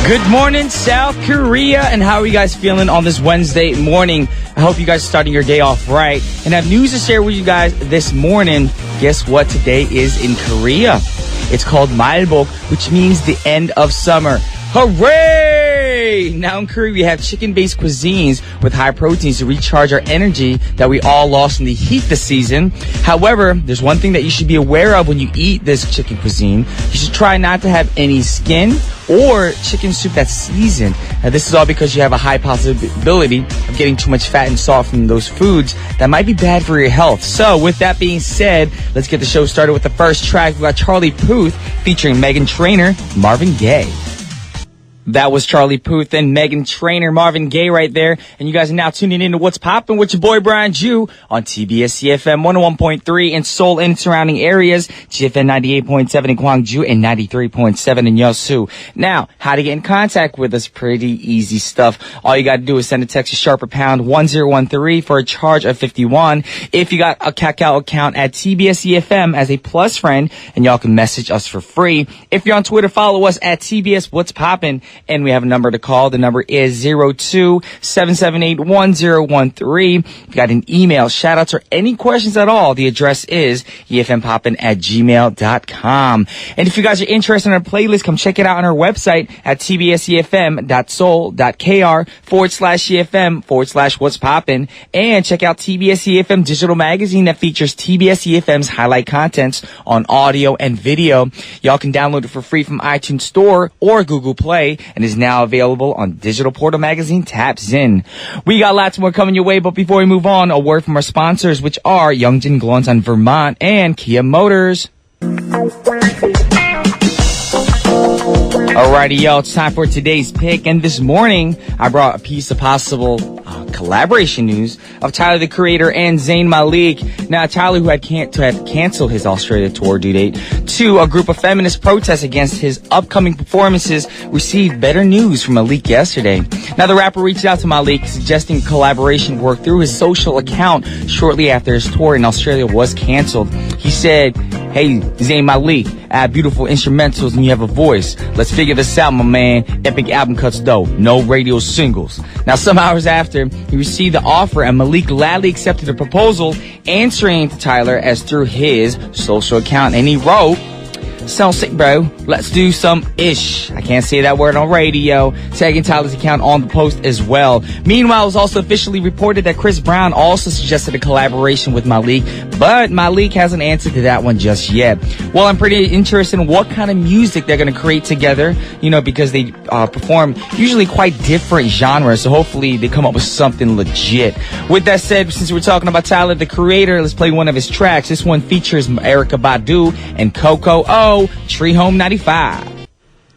Good morning, South Korea, and how are you guys feeling on this Wednesday morning? I hope you guys are starting your day off right, and I have news to share with you guys this morning. Guess what today is in Korea? It's called Malbok, which means the end of summer. Hooray! Now in Korea, we have chicken-based cuisines with high proteins to recharge our energy that we all lost in the heat this season. However, there's one thing that you should be aware of when you eat this chicken cuisine. You should try not to have any skin or chicken soup that's seasoned. Now, this is all because you have a high possibility of getting too much fat and salt from those foods that might be bad for your health. So, with that being said, let's get the show started with the first track. We got Charlie Puth featuring Meghan Trainor, Marvin Gaye. That was Charlie Puth and Meghan Trainor, Marvin Gaye right there. And you guys are now tuning in to What's Poppin' with your boy Brian Jew on TBS CFM 101.3 in Seoul and surrounding areas, GFN 98.7 in Gwangju and 93.7 in Yeosu. Now, how to get in contact with us? Pretty easy stuff. All you got to do is send a text to sharper pound 1013 for a charge of 51. If you got a Kakao account at TBS CFM as a plus friend, and y'all can message us for free. If you're on Twitter, follow us at TBS What's Poppin'. And we have a number to call. The number is 02-778-1013. If you got an email, shout outs, or any questions at all, the address is efmpoppin@gmail.com. And if you guys are interested in our playlist, come check it out on our website at tbsefm.soul.kr/EFM/what's poppin'. And check out TBS EFM digital magazine that features TBS EFM's highlight contents on audio and video. Y'all can download it for free from iTunes Store or Google Play, and is now available on Digital Portal Magazine tabs in. We got lots more coming your way, but before we move on, a word from our sponsors, which are Youngjin Glonsan Vermont and Kia Motors. Alrighty, y'all, it's time for today's pick, and this morning I brought a piece of possible collaboration news of Tyler, the Creator, and Zayn Malik. Now, Tyler, who had canceled his Australia tour due date to a group of feminist protests against his upcoming performances, received better news from Malik yesterday. Now, the rapper reached out to Malik, suggesting collaboration work through his social account shortly after his tour in Australia was canceled. He said, "Hey, Zayn Malik, I have beautiful instrumentals and you have a voice. Let's figure this out, my man. Epic album cuts though. No radio singles." Now, some hours after, he received the offer and Malik gladly accepted the proposal, answering to Tyler as through his social account. And he wrote, "Sounds sick, bro. Let's do some ish." I can't say that word on radio. Tagging Tyler's account on the post as well. Meanwhile, it was also officially reported that Chris Brown also suggested a collaboration with Malik, but Malik hasn't answered to that one just yet. Well, I'm pretty interested in what kind of music they're going to create together, because they perform usually quite different genres, so hopefully they come up with something legit. With that said, since we're talking about Tyler, the Creator, let's play one of his tracks. This one features Erykah Badu and Coco O, Tree Home 95.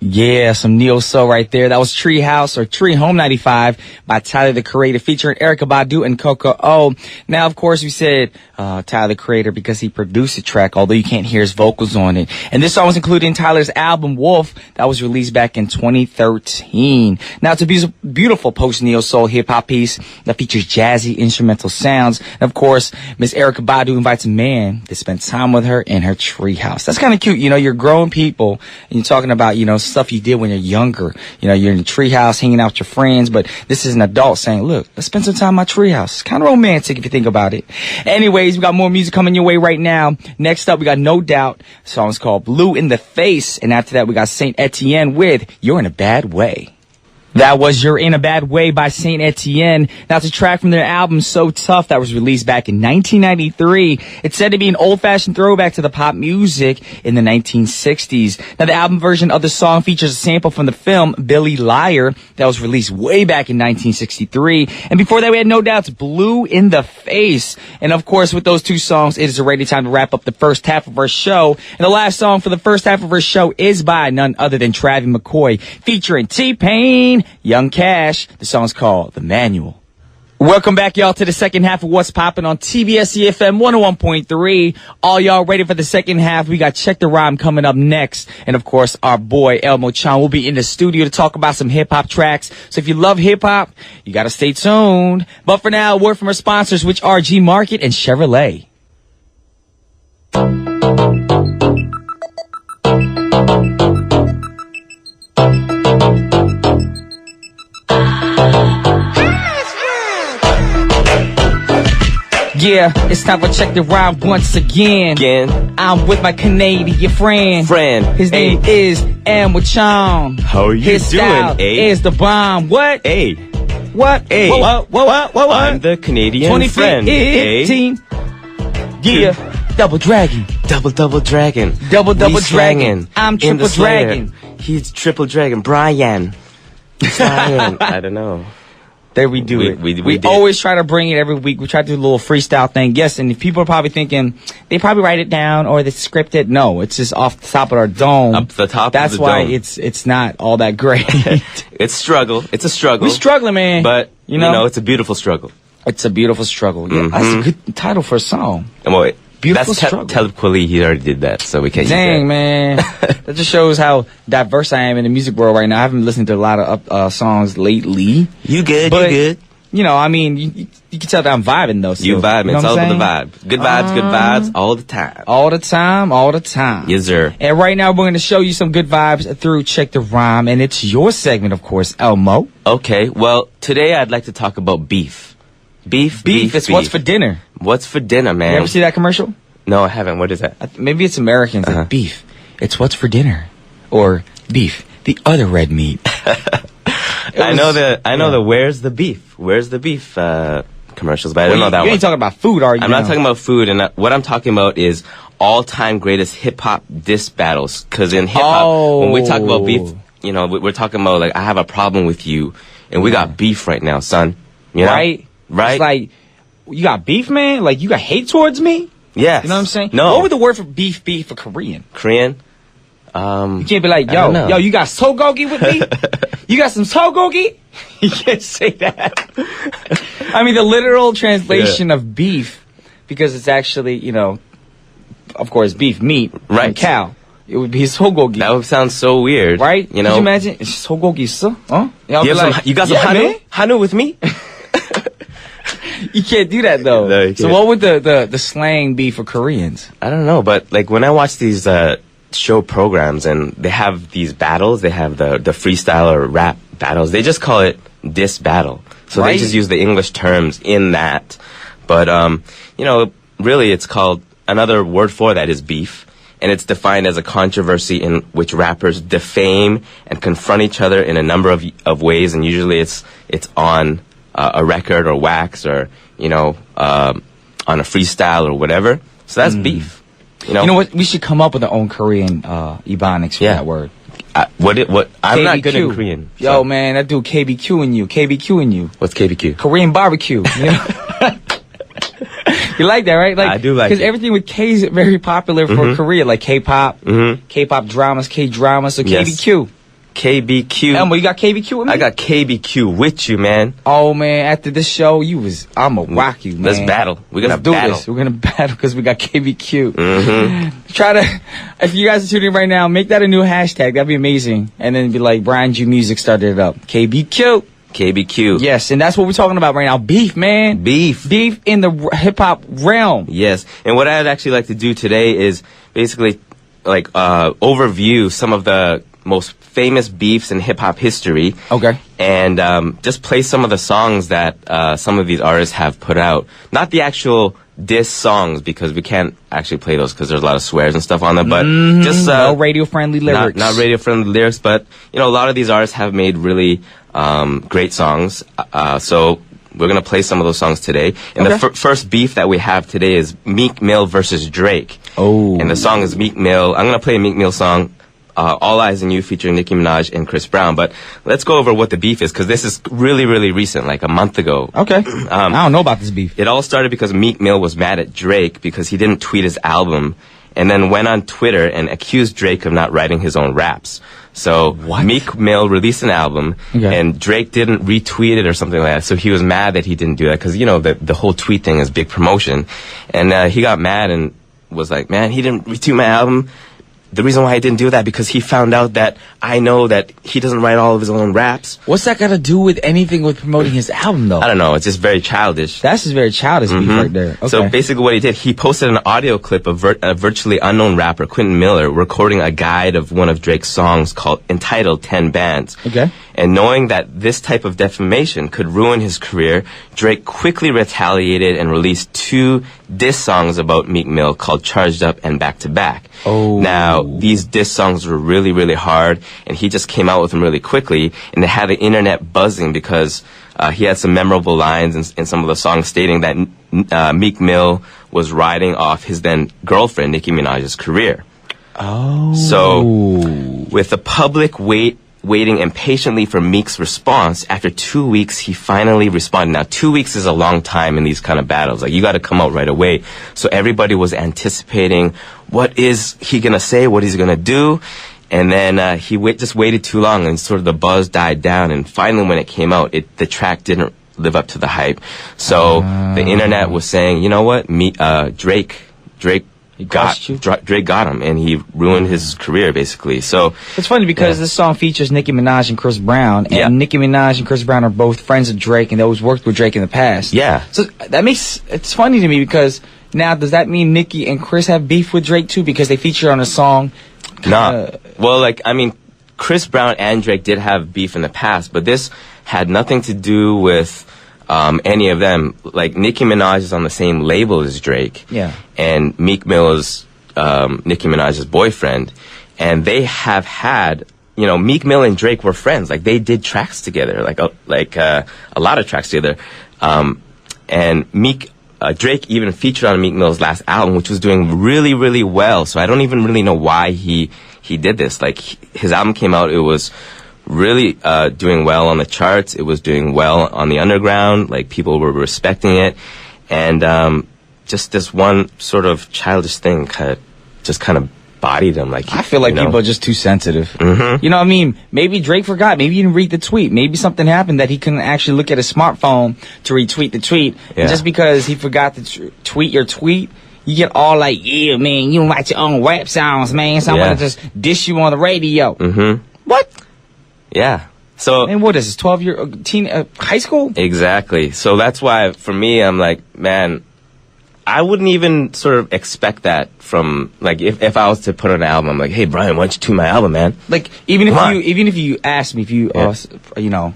Yeah, some neo-soul right there. That was Treehouse or Tree Home 95 by Tyler, the Creator, featuring Erykah Badu and Coco O. Now, of course, we said Tyler, the Creator, because he produced the track, although you can't hear his vocals on it. And this song was included in Tyler's album, Wolf, that was released back in 2013. Now, it's a beautiful post-neo-soul hip-hop piece that features jazzy instrumental sounds. And, of course, Miss Erykah Badu invites a man to spend time with her in her treehouse. That's kind of cute. You're grown people, and you're talking about, stuff you did when you're younger. You're in the treehouse hanging out with your friends, but this is an adult saying, "Look, let's spend some time in my treehouse." It's kind of romantic if you think about it. Anyways, we got more music coming your way right now. Next up, we got No Doubt. The song is called Blue in the Face, and after that, we got Saint Etienne with You're in a Bad Way. That was You're in a Bad Way by Saint Etienne. Now, it's a track from their album So Tough that was released back in 1993. It's said to be an old-fashioned throwback to the pop music in the 1960s. Now, the album version of the song features a sample from the film Billy Liar that was released way back in 1963. And before that, we had No Doubt's Blue in the Face. And, of course, with those two songs, it is already time to wrap up the first half of our show. And the last song for the first half of our show is by none other than Travis McCoy, featuring T-Pain, Young Cash. The song's called The Manual. Welcome back, y'all, to the second half of What's Poppin' on TBS EFM 101.3. All y'all ready for the second half? We got Check the Rhyme coming up next. And, of course, our boy Elmo Chan will be in the studio to talk about some hip-hop tracks. So if you love hip-hop, you got to stay tuned. But for now, a word from our sponsors, which are G Market and Chevrolet. Yeah, it's time for Check the Rhyme once again. I'm with my Canadian friend. His name is Emma Chong. How are you His doing, style is the bomb. What? Hey. What? Hey. What? I'm the Canadian friend. 2015. Yeah. Double Dragon. Double dragon. Double We Dragon. swangin' I'm in Triple the Slayer. Dragon. He's Triple Dragon. Brian. I don't know. There we do it. We We did. always try to bring it every week. We try to do a little freestyle thing. Yes, and if people are probably thinking they probably write it down or they script it. No, it's just off the top of our dome. Up the top That's of the why dome. it's not all that great. It's struggle. It's a struggle. We're struggling, man. But, you know, it's a beautiful struggle. it's a beautiful struggle. Yeah, that's a good title for a song. Well, Beautiful that's struggle. Talib Kweli, he already did that, so we can't Dang, use man. That just shows how diverse I am in the music world right now. I haven't listened to a lot of songs lately. that. You good, But, you good. You know, I mean, you can tell that I'm vibing, though. You still. vibing. You know It's what all I'm about the saying? vibe. Good vibes, all the time. All the time, all the time. Yes, sir. And right now, we're going to show you some good vibes through Check the Rhyme. And it's your segment, of course, Elmo. Okay, well, today I'd like to talk about beef. Beef, It's what's for dinner. What's for dinner, man? You ever see that commercial? No, I haven't. What is that? Maybe it's Americans. Uh-huh. Like, beef. It's what's for dinner. Or beef. The other red meat. I know the where's the beef commercials, but I don't know that You one. ain't talking about food, are you? I'm not talking about food, and what I'm talking about is all-time greatest hip-hop diss battles. Because in hip-hop, when we talk about beef, we're talking about, like, I have a problem with you, and we got beef right now, son. You know? Right? It's like, you got beef, man? Like, you got hate towards me? Yes. You know what I'm saying? No. What would the word for beef be for Korean? Korean? You can't be like, I don't know. yo, you got sogogi with me? You got some sogogi? You can't say that. I mean, the literal translation of beef, because it's actually, of course, beef, meat, Right. from cow. It would be sogogi. That would sound so weird. Right? You know? Could you imagine? It's sogogi, sir? Huh? You got some yeah, Hanu? man. Hanu with me? You can't do that, though. No, you So can't. what would the slang be for Koreans? I don't know, but like when I watch these show programs and they have these battles, they have the freestyle or rap battles, they just call it diss battle. So Right. they just use the English terms in that. But, really it's called, another word for that is beef. And it's defined as a controversy in which rappers defame and confront each other in a number of ways. And usually it's on a record or wax or, on a freestyle or whatever. So that's beef. You know what? We should come up with our own Korean ebonics for that word. What? I'm not good KBQ. in Korean. Yo, so- man, that dude KBQ in you. KBQ in you. What's KBQ? Korean barbecue. You know? You like that, right? Like, I do like because it. everything with K is very popular for Korea, like K-pop, K-pop dramas, K-dramas. So Yes. KBQ. KBQ. Elmo, you got KBQ with me? I got KBQ with you, man. Oh man, after this show, I'ma rock you, man. Let's battle. We're gonna Let's do battle. this. We're gonna battle because we got KBQ. Try to, if you guys are tuning in right now, make that a new hashtag. That'd be amazing. And then be like, Brian G Music started it up. KBQ. KBQ. Yes, and that's what we're talking about right now. Beef, man. Beef. Beef in the hip hop realm. Yes. And what I'd actually like to do today is basically like overview some of the most famous beefs in hip hop history. Okay. And just play some of the songs that some of these artists have put out. Not the actual diss songs, because we can't actually play those because there's a lot of swears and stuff on them. But just No radio friendly lyrics. Not radio friendly lyrics, but a lot of these artists have made really great songs. So we're gonna play some of those songs today. And the first beef that we have today is Meek Mill versus Drake. Oh. And the song is Meek Mill. I'm gonna play a Meek Mill song. All Eyes on You featuring Nicki Minaj and Chris Brown. But let's go over what the beef is, because this is really, really recent, like a month ago. Okay. I don't know about this beef. It all started because Meek Mill was mad at Drake because he didn't tweet his album, and then went on Twitter and accused Drake of not writing his own raps. So What? Meek Mill released an album, and Drake didn't retweet it or something like that. So he was mad that he didn't do that, because the whole tweet thing is big promotion. And he got mad and was like, man, he didn't retweet my album. the reason why he didn't do that because he found out that I know that he doesn't write all of his own raps. What's that got to do with anything with promoting his album, though? I don't know. It's just very childish. That's just very childish beef right there. Okay. So basically what he did, he posted an audio clip of a virtually unknown rapper, Quentin Miller, recording a guide of one of Drake's songs entitled 10 Bands. Okay. And knowing that this type of defamation could ruin his career, Drake quickly retaliated and released 2 diss songs about Meek Mill called Charged Up and Back to Back. Oh. Now, these diss songs were really, really hard, and he just came out with them really quickly, and it had the internet buzzing because he had some memorable lines in some of the songs stating that Meek Mill was riding off his then girlfriend, Nicki Minaj's career. Oh. So, with the public waiting impatiently for Meek's response, after 2 weeks, he finally responded. Now, 2 weeks is a long time in these kind of battles. Like, you got to come out right away. So everybody was anticipating, what is he going to say? What he's going to do? And then he just waited too long, and sort of the buzz died down. And finally, when it came out, the track didn't live up to the hype. So the internet was saying, you know what? Drake got him, and he ruined his career, basically. So it's funny because this song features Nicki Minaj and Chris Brown, and Nicki Minaj and Chris Brown are both friends of Drake, and they always worked with Drake in the past. Yeah. So it's funny to me because now does that mean Nicki and Chris have beef with Drake too because they feature on a song? Nah. Well, Chris Brown and Drake did have beef in the past, but this had nothing to do with any of them. Like, Nicki Minaj is on the same label as Drake. Yeah. And Meek Mill is Nicki Minaj's boyfriend. And they have had, Meek Mill and Drake were friends. Like, they did tracks together, a lot of tracks together. And Drake even featured on Meek Mill's last album, which was doing really, really well. So I don't even really know why he did this. Like, his album came out, it was really doing well on the charts. It was doing well on the underground. Like, people were respecting it. And just this one sort of childish thing kind of bodied him. Like, I feel like people are just too sensitive. Mm-hmm. You know what I mean? Maybe Drake forgot. Maybe he didn't read the tweet. Maybe something happened that he couldn't actually look at his smartphone to retweet the tweet. Yeah. And just because he forgot to tweet your tweet, you get all like, yeah, man, you don't write your own rap songs, man. So I'm going to just dish you on the radio. Mm-hmm. What? Yeah. So, and what is this, 12-year teen high school? Exactly. So that's why, for me, I'm like, man, I wouldn't even sort of expect that from, like, if I was to put on an album, I'm like, hey, Brian, why don't you tune my album, man? Like, even if you ask me, if you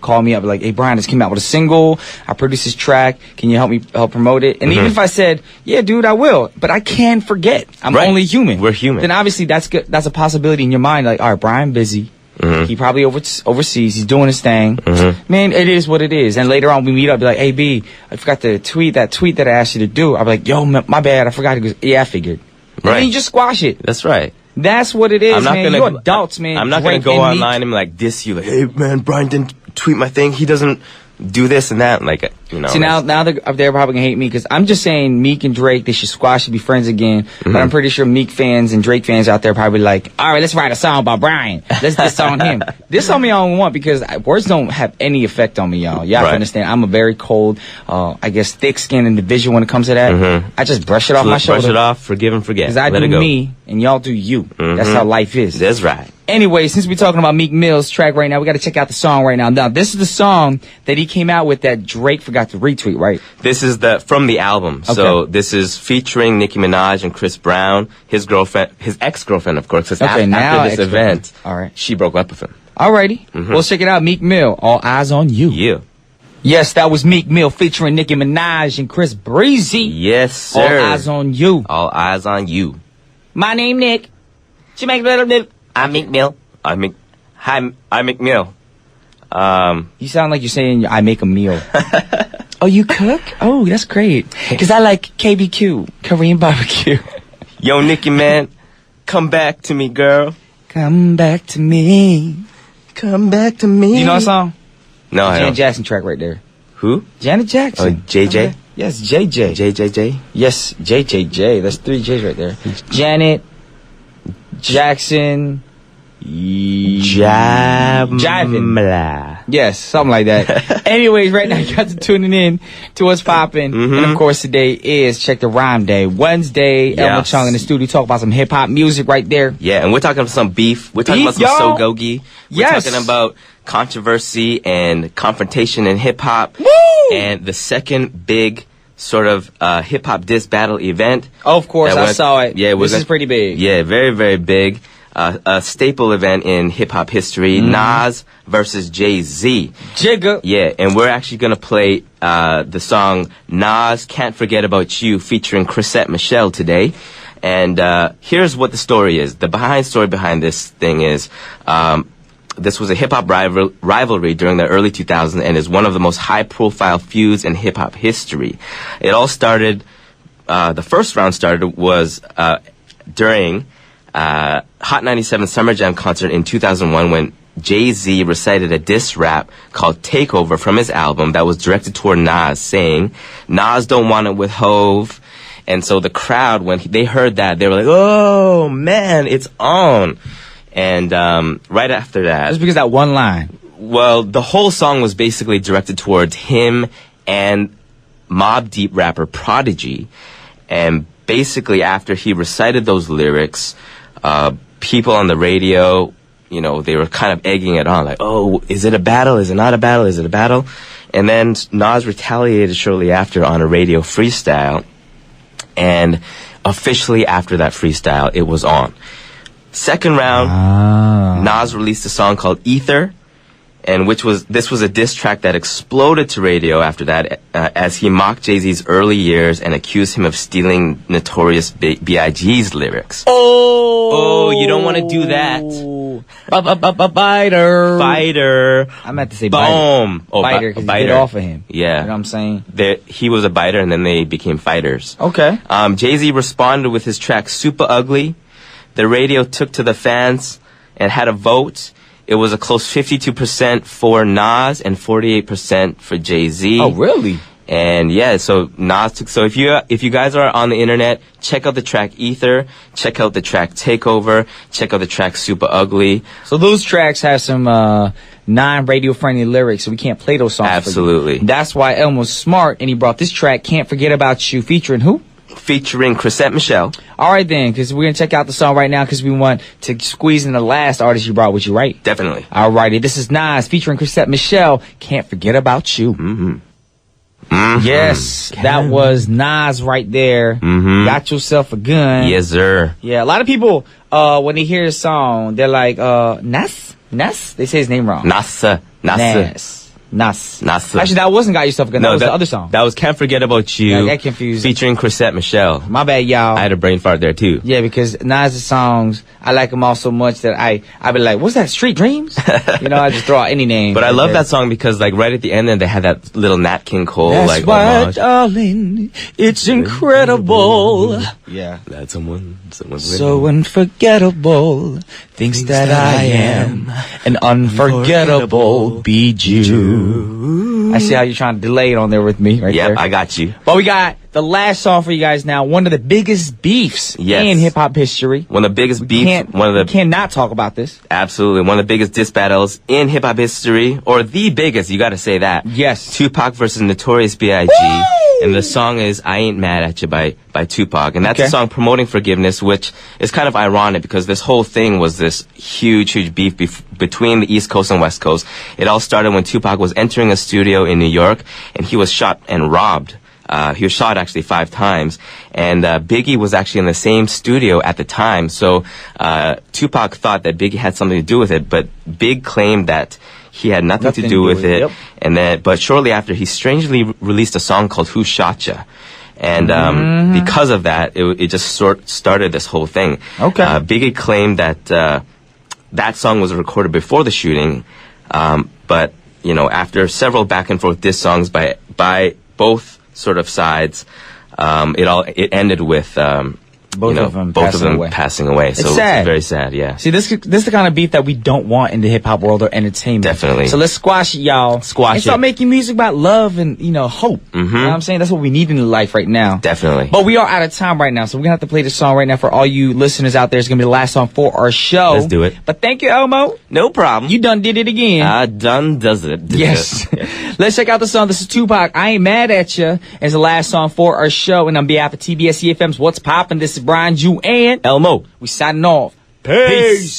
call me up, like, hey, Brian, this came out with a single, I produced this track, can you help promote it? And even if I said, yeah, dude, I will, but I can forget. I'm only human. We're human. Then obviously that's good. That's a possibility in your mind. Like, all right, Brian busy. Mm-hmm. He probably overseas. He's doing his thing. Mm-hmm. Man, it is what it is. And later on, we meet up, be like, hey, B, I forgot to tweet that tweet that I asked you to do. I'll be like, yo, my bad. I forgot. He goes, yeah, I figured. And then you just squash it. That's right. That's what it is, man. You're adults, man. I'm not going to go online and like diss you. Like, hey, man, Brian didn't tweet my thing. He doesn't do this and that. Like, See, now they're probably going to hate me because I'm just saying Meek and Drake, they should squash and be friends again. Mm-hmm. But I'm pretty sure Meek fans and Drake fans out there probably like, all right, let's write a song about Brian. Let's diss on him. Diss on me all I want because words don't have any effect on me, y'all. Y'all have to understand. I'm a very cold, I guess, thick-skinned individual when it comes to that. Mm-hmm. I just brush it off my shoulder. Brush it off, forgive and forget. Because I do me and y'all do you. Mm-hmm. That's how life is. That's right. Anyway, since we're talking about Meek Mill's track right now, we got to check out the song right now. Now, this is the song that he came out with that Drake forgot to retweet, right? This is from the album. Okay. So this is featuring Nicki Minaj and Chris Brown, his ex-girlfriend, of course. Because after this event, she broke up with him. Alrighty. Mm-hmm. Well, check it out. Meek Mill, All Eyes on You. Yeah. Yes, that was Meek Mill featuring Nicki Minaj and Chris Breezy. Yes, sir. All Eyes on You. All Eyes on You. My name Nick. She make little Nick. I'm Meek Mill. I'm Meek Mill. You sound like you're saying I make a meal. Oh, you cook? Oh, that's great. Because I like KBQ, Korean barbecue. Yo, Nicki, man, come back to me, girl. Come back to me. Come back to me. Do you know that song? No, I don't. Janet Jackson track right there. Who? Janet Jackson. Oh, JJ? Okay. Yes, JJ. JJJ? Yes, JJJ. That's 3 J's right there. Janet Jackson. Jiving. Yes, something like that. Anyways, right now you got to tuning in to what's popping. And of course today is Check the Rhyme Day. Wednesday, Elmo Chung in the studio talk about some hip hop music right there. Yeah, and we're talking about some beef. We're talking about some sogogi. We're talking about controversy and confrontation in hip hop. And the second big sort of hip hop diss battle event. Oh, of course, I saw it. Yeah, this is pretty big. Yeah, very, very big. A staple event in hip-hop history, Nas versus Jay-Z. Jigga. Yeah, and we're actually going to play the song Nas Can't Forget About You featuring Chrisette Michele today. And here's what the story is. The story behind this thing is this was a hip-hop rivalry during the early 2000s and is one of the most high-profile feuds in hip-hop history. It all started, the first round was during Hot 97 Summer Jam concert in 2001 when Jay-Z recited a diss rap called Takeover from his album that was directed toward Nas, saying, Nas don't want it with Hove. And so the crowd, when they heard that, they were like, oh, man, it's on. And right after that... Just because that one line. Well, the whole song was basically directed towards him and Mobb Deep rapper Prodigy. And basically after he recited those lyrics... people on the radio, you know, they were kind of egging it on, like, oh, is it a battle? Is it not a battle? Is it a battle? And then Nas retaliated shortly after on a radio freestyle. And officially after that freestyle, it was on. Second round, Nas released a song called Ether. And this was a diss track that exploded to radio after that, as he mocked Jay-Z's early years and accused him of stealing Notorious B.I.G.'s lyrics. Oh, you don't want to do that. Biter. I meant to say Boom. Biter, because he bit off of him. Yeah. You know what I'm saying? He was a biter, and then they became fighters. Okay. Jay-Z responded with his track Super Ugly. The radio took to the fans and had a vote. It was a close 52% for Nas and 48% for Jay-Z. Oh, really? And yeah, so Nas took. So if you guys are on the internet, check out the track Ether, check out the track Takeover, check out the track Super Ugly. So those tracks have some non-radio friendly lyrics, so we can't play those songs. Absolutely. For you. That's why Elmo's smart, and he brought this track Can't Forget About You featuring who? Featuring Chrisette Michele. All right, then, because we're going to check out the song right now because we want to squeeze in the last artist you brought with you, right? Definitely. All righty. This is Nas featuring Chrisette Michele. Can't Forget About You. Yes, that was Nas right there. Got yourself a gun. Yes, sir. Yeah, a lot of people, when they hear the song, they're like, Nas? They say his name wrong. Nas. Actually, that wasn't Got Yourself a Gun. That was the other song. That was Can't Forget About You. I got confused. Featuring Chrisette Michele. My bad, y'all. I had a brain fart there, too. Yeah, because Nas' songs, I like them all so much that I be like, what's that, Street Dreams? You know, I just throw out any name. But I love that song because, like, right at the end, they had that little Nat King Cole, That's like, why, homage. darling, it's incredible. Yeah. That someone's so unforgettable. Thinks that I am an unforgettable Bijou. I see how you're trying to delay it on there with me right there. Yep, I got you. But we got the last song for you guys now. One of the biggest beefs in hip-hop history. One of the biggest beefs. We cannot talk about this. Absolutely. One of the biggest diss battles in hip-hop history. Or the biggest, you gotta say that. Yes. Tupac versus Notorious B.I.G. Woo! And the song is I Ain't Mad at You by Tupac. And that's a song promoting forgiveness, which is kind of ironic because this whole thing was this huge beef between the East Coast and West Coast. It all started when Tupac was entering a studio in New York and he was shot and robbed. He was shot actually 5 times. And Biggie was actually in the same studio at the time. So Tupac thought that Biggie had something to do with it, but Big claimed that he had nothing to do with it. Yep. And but shortly after, he strangely released a song called Who Shot Ya? And because of that, it just started this whole thing. Okay. Biggie claimed that that song was recorded before the shooting, but you know, after several back and forth diss songs by both sort of sides, it ended with Both of them passing away. So sad. It's very sad, yeah. See, this is the kind of beef that we don't want in the hip hop world or entertainment. Definitely. So let's squash it, y'all. Squash and start making music about love and, hope. You know what I'm saying? That's what we need in life right now. Definitely. But we are out of time right now, so we're going to have to play this song right now for all you listeners out there. It's going to be the last song for our show. Let's do it. But thank you, Elmo. No problem. You done did it again. Done does it. Yes. Let's check out the song. This is Tupac. I Ain't Mad at Ya. It's the last song for our show. And on behalf of TBS EFM's What's Poppin', this is Brian, Ju, and Elmo. We signing off. Peace.